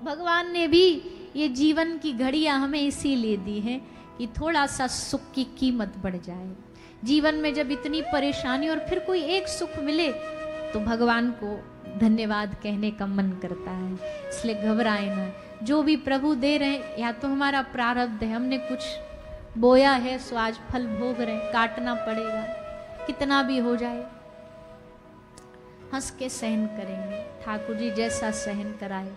भगवान ने भी ये जीवन की घड़ियां हमें इसीलिए दी हैं कि थोड़ा सा सुख की कीमत बढ़ जाए। जीवन में जब इतनी परेशानी और फिर कोई एक सुख मिले तो भगवान को धन्यवाद कहने का मन करता है। इसलिए घबराए ना, जो भी प्रभु दे रहे हैं या तो हमारा प्रारब्ध है, हमने कुछ बोया है सो आज फल भोग रहे हैं, काटना पड़ेगा, कितना भी हो जाए हंस के सहन करेंगे। ठाकुर जी जैसा सहन कराए।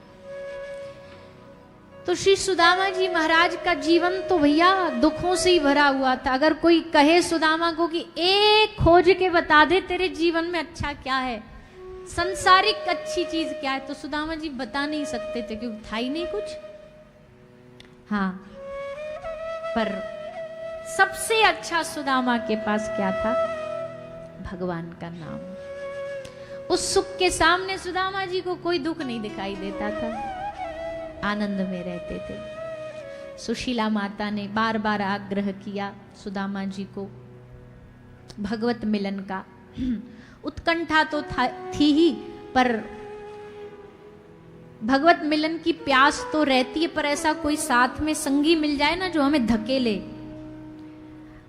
तो श्री सुदामा जी महाराज का जीवन तो भैया दुखों से ही भरा हुआ था। अगर कोई कहे सुदामा को कि एक खोज के बता दे तेरे जीवन में अच्छा क्या है, संसारिक अच्छी चीज क्या है, तो सुदामा जी बता नहीं सकते थे क्योंकि था ही नहीं कुछ। हाँ, पर सबसे अच्छा सुदामा के पास क्या था? भगवान का नाम। उस सुख के सामने सुदामा जी को कोई दुख नहीं दिखाई देता था, आनंद में रहते थे। सुशीला माता ने बार बार आग्रह किया सुदामा जी को भगवत मिलन का। उत्कंठा तो थी ही, पर भगवत मिलन की प्यास तो रहती है, पर ऐसा कोई साथ में संगी मिल जाए ना जो हमें धकेले।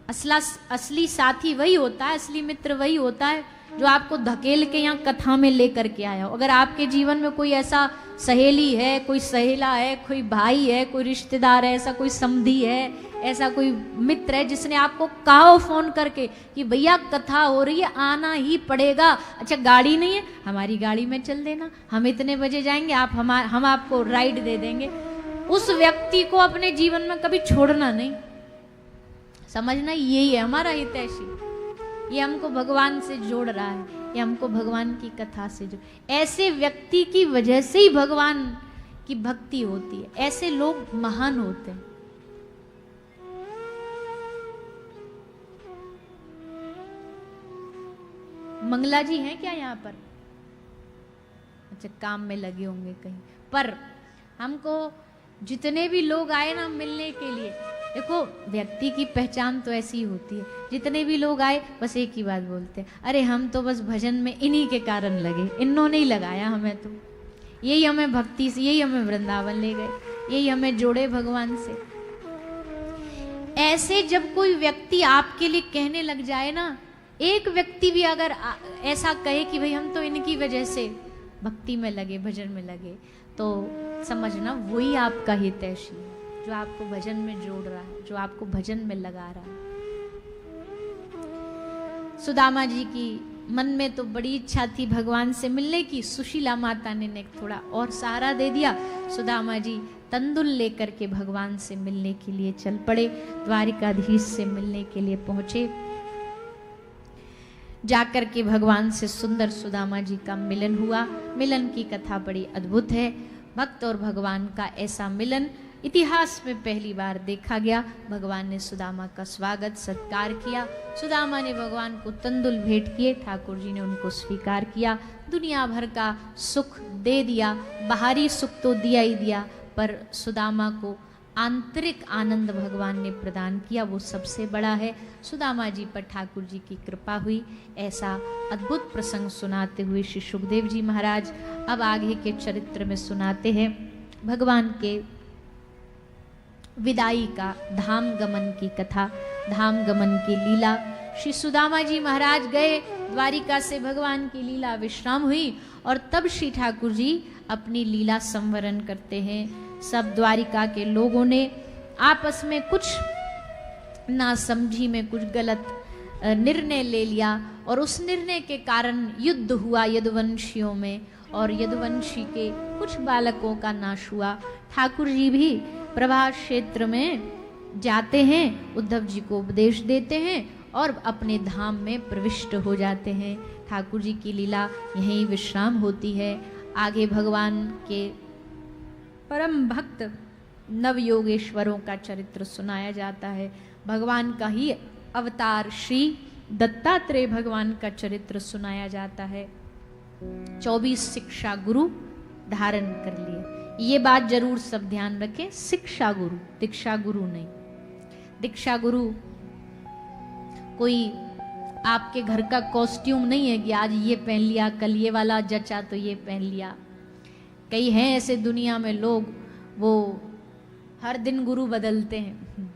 असली साथी वही होता है, असली मित्र वही होता है जो आपको धकेल के यहाँ कथा में लेकर के आया हो। अगर आपके जीवन में कोई ऐसा सहेली है, कोई सहेला है, कोई भाई है, कोई रिश्तेदार है, ऐसा कोई समधी है, ऐसा कोई मित्र है जिसने आपको कहा हो फोन करके कि भैया कथा हो रही है, आना ही पड़ेगा। अच्छा गाड़ी नहीं है, हमारी गाड़ी में चल देना, हम इतने बजे जाएंगे, हम आपको राइड दे देंगे। उस व्यक्ति को अपने जीवन में कभी छोड़ना नहीं। समझना यही है हमारा हितैषी, ये हमको भगवान से जोड़ रहा है, ये हमको भगवान की कथा से जोड़। ऐसे व्यक्ति की वजह से ही भगवान की भक्ति होती है, ऐसे लोग महान होते हैं। मंगला जी हैं क्या यहाँ पर? अच्छा, काम में लगे होंगे कहीं। पर हमको जितने भी लोग आए ना मिलने के लिए, देखो व्यक्ति की पहचान तो ऐसी ही होती है। जितने भी लोग आए बस एक ही बात बोलते हैं, अरे हम तो बस भजन में इन्हीं के कारण लगे, इन्होंने ही लगाया हमें, तो यही हमें भक्ति से, यही हमें वृंदावन ले गए, यही हमें जोड़े भगवान से। ऐसे जब कोई व्यक्ति आपके लिए कहने लग जाए ना, एक व्यक्ति भी अगर ऐसा कहे कि भाई हम तो इनकी वजह से भक्ति में लगे, भजन में लगे, तो समझना वही आपका हितैषी है, जो आपको भजन में जोड़ रहा है, जो आपको भजन में लगा रहा है। सुदामा जी की मन में तो बड़ी इच्छा थी भगवान से मिलने की। सुशीला माता ने थोड़ा और सहारा दे दिया। सुदामा जी तंदुल लेकर के भगवान से मिलने के लिए चल पड़े, द्वारिकाधीश से मिलने के लिए पहुंचे। जाकर के भगवान से सुंदर सुदामा जी का मिलन हुआ। मिलन की कथा बड़ी अद्भुत है। भक्त और भगवान का ऐसा मिलन इतिहास में पहली बार देखा गया। भगवान ने सुदामा का स्वागत सत्कार किया। सुदामा ने भगवान को तंदुल भेंट किए, ठाकुर जी ने उनको स्वीकार किया। दुनिया भर का सुख दे दिया, बाहरी सुख तो दिया ही दिया, पर सुदामा को आंतरिक आनंद भगवान ने प्रदान किया, वो सबसे बड़ा है। सुदामा जी पर ठाकुर जी की कृपा हुई। ऐसा अद्भुत प्रसंग सुनाते हुए श्री सुखदेव जी महाराज अब आगे के चरित्र में सुनाते हैं भगवान के विदाई का, धाम गमन की कथा, धाम गमन की लीला। श्री सुदामा जी महाराज गए, द्वारिका से भगवान की लीला विश्राम हुई और तब श्री ठाकुर जी अपनी लीला संवरण करते हैं। सब द्वारिका के लोगों ने आपस में कुछ नासमझी में कुछ गलत निर्णय ले लिया और उस निर्णय के कारण युद्ध हुआ यदुवंशियों में और यदुवंशी के कुछ बालकों का नाश हुआ। ठाकुर जी भी प्रभास क्षेत्र में जाते हैं, उद्धव जी को उपदेश देते हैं और अपने धाम में प्रविष्ट हो जाते हैं। ठाकुर जी की लीला यहीं विश्राम होती है। आगे भगवान के परम भक्त नवयोगेश्वरों का चरित्र सुनाया जाता है। भगवान का ही अवतार श्री दत्तात्रेय भगवान का चरित्र सुनाया जाता है। 24 शिक्षा गुरु धारण कर लिए। ये बात जरूर सब ध्यान रखें, शिक्षा गुरु, दीक्षा गुरु नहीं। दीक्षा गुरु कोई आपके घर का कॉस्ट्यूम नहीं है कि आज ये पहन लिया, कल ये वाला जचा तो ये पहन लिया। कई हैं ऐसे दुनिया में लोग, वो हर दिन गुरु बदलते हैं,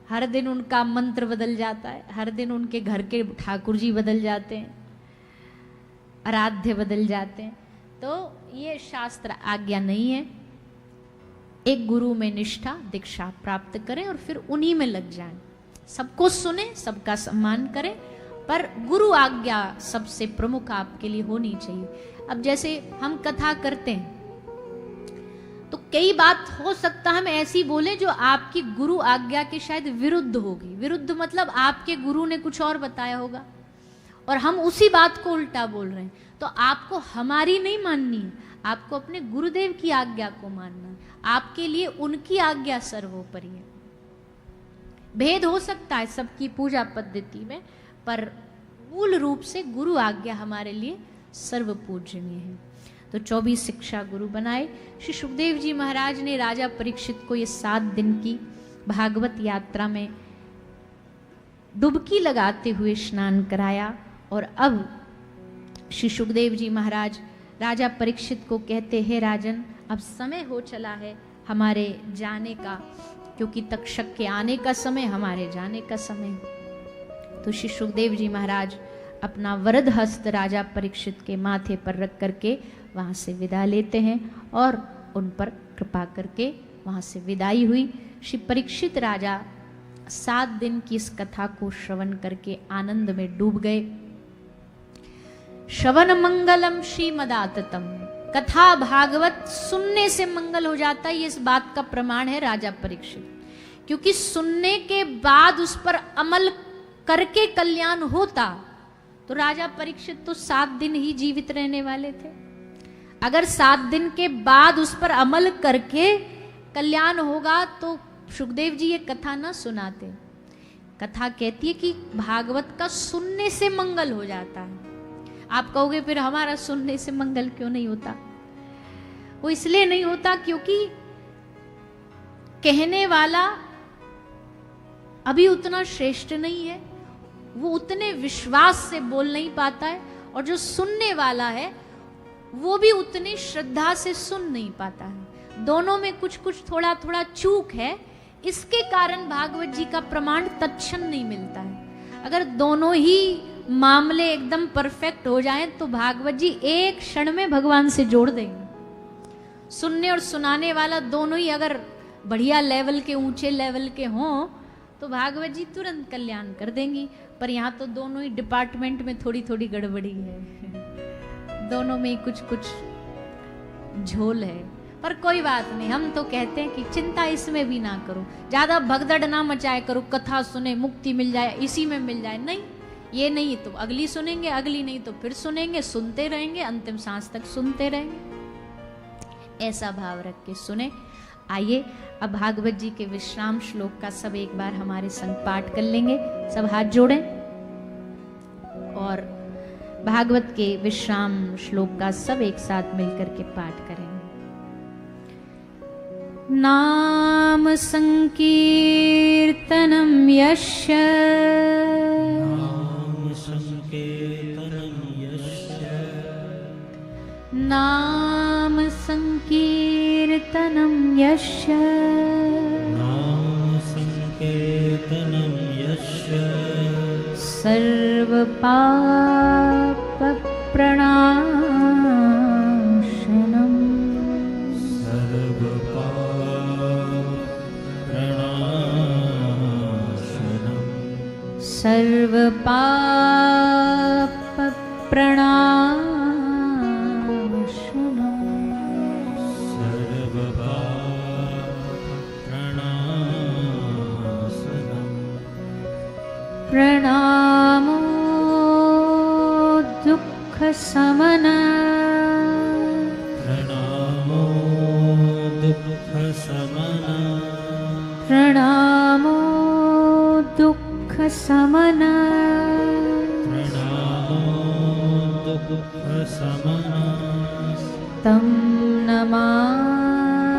हर दिन उनका मंत्र बदल जाता है, हर दिन उनके घर के ठाकुर जी बदल जाते हैं, आराध्य बदल जाते हैं। तो ये शास्त्र आज्ञा नहीं है। एक गुरु में निष्ठा दीक्षा प्राप्त करें और फिर उन्हीं में लग जाएं। सबको सुने, सबका सम्मान करें, पर गुरु आज्ञा सबसे प्रमुख आपके लिए होनी चाहिए। अब जैसे हम कथा करते हैं तो कई बात हो सकता है हम ऐसी बोले जो आपकी गुरु आज्ञा के शायद विरुद्ध होगी। विरुद्ध मतलब आपके गुरु ने कुछ और बताया होगा और हम उसी बात को उल्टा बोल रहे हैं। तो आपको हमारी नहीं माननी है, आपको अपने गुरुदेव की आज्ञा को मानना है। आपके लिए उनकी आज्ञा सर्वोपरि है। भेद हो सकता है सबकी पूजा पद्धति में, पर मूल रूप से गुरु आज्ञा हमारे लिए सर्व पूजनीय है। तो 24 शिक्षा गुरु बनाए। श्री सुखदेव जी महाराज ने राजा परीक्षित को ये 7 दिन की भागवत यात्रा में डुबकी लगाते हुए स्नान कराया। और अब श्री सुखदेव जी महाराज राजा परीक्षित को कहते हैं, राजन अब समय हो चला है हमारे जाने का, क्योंकि तक्षक के आने का समय हमारे जाने का समय। तो श्री सुखदेव जी महाराज अपना वरद हस्त राजा परीक्षित के माथे पर रख करके वहाँ से विदा लेते हैं और उन पर कृपा करके वहाँ से विदाई हुई। श्री परीक्षित राजा 7 दिन की इस कथा को श्रवण करके आनंद में डूब गए। श्रवण मंगलम श्रीमदाततम, कथा भागवत सुनने से मंगल हो जाता है, ये इस बात का प्रमाण है राजा परीक्षित। क्योंकि सुनने के बाद उस पर अमल करके कल्याण होता तो राजा परीक्षित तो 7 दिन ही जीवित रहने वाले थे। अगर 7 दिन के बाद उस पर अमल करके कल्याण होगा तो सुखदेव जी ये कथा न सुनाते। कथा कहती है कि भागवत का सुनने से मंगल हो जाता है। आप कहोगे फिर हमारा सुनने से मंगल क्यों नहीं होता? वो इसलिए नहीं होता क्योंकि कहने वाला अभी उतना श्रेष्ठ नहीं है, वो उतने विश्वास से बोल नहीं पाता है, और जो सुनने वाला है वो भी उतनी श्रद्धा से सुन नहीं पाता है। दोनों में कुछ कुछ थोड़ा थोड़ा चूक है। इसके कारण भागवत जी का प्रमाण तत्क्षण नहीं मिलता है। अगर दोनों ही मामले एकदम परफेक्ट हो जाएं तो भागवत जी एक क्षण में भगवान से जोड़ देंगे। सुनने और सुनाने वाला दोनों ही अगर बढ़िया लेवल के, ऊंचे लेवल के हों तो भागवत जी तुरंत कल्याण कर देंगी। पर यहाँ तो दोनों ही डिपार्टमेंट में थोड़ी थोड़ी गड़बड़ी है, दोनों में कुछ कुछ झोल है। पर कोई बात नहीं, हम तो कहते हैं कि चिंता इसमें भी ना करो, ज्यादा भगदड़ ना मचाए करो। कथा सुने मुक्ति मिल जाए, इसी में मिल जाए, नहीं, ये नहीं तो अगली सुनेंगे, अगली नहीं तो फिर सुनेंगे, सुनते रहेंगे, अंतिम सांस तक सुनते रहेंगे। ऐसा भाव रख के सुने। आइए अब भागवत जी के विश्राम श्लोक का सब एक बार हमारे संग पाठ कर लेंगे। सब हाथ जोड़ें और भागवत के विश्राम श्लोक का सब एक साथ मिलकर के पाठ करेंगे। नाम संकीर्तनम यस्य, नाम संकीर्तनम यस्य, नाम संकीर्तनम यस्य, नाम संकीर्तनम यस्य, सर्व पाप प्रणाशनम, सर्व पाप प्रणाशनम, सर्व पाप प्रणाशनम, सर्व पाप प्रणाशनम। प्रणामो दुःख समन, प्रणामो दुःख समन, प्रणामो दुःख समन, प्रणामो दुःख समन। तं नमामि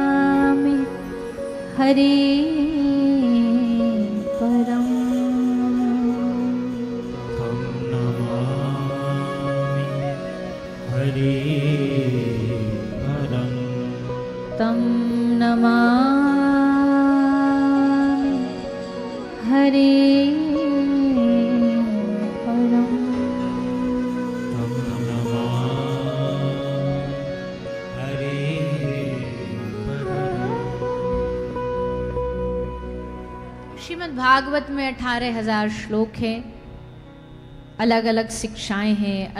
हरि परम, हरि परम। तं नमामि हरे परम्। श्रीमद् भागवत में 18,000 श्लोक हैं, अलग अलग शिक्षाएं हैं।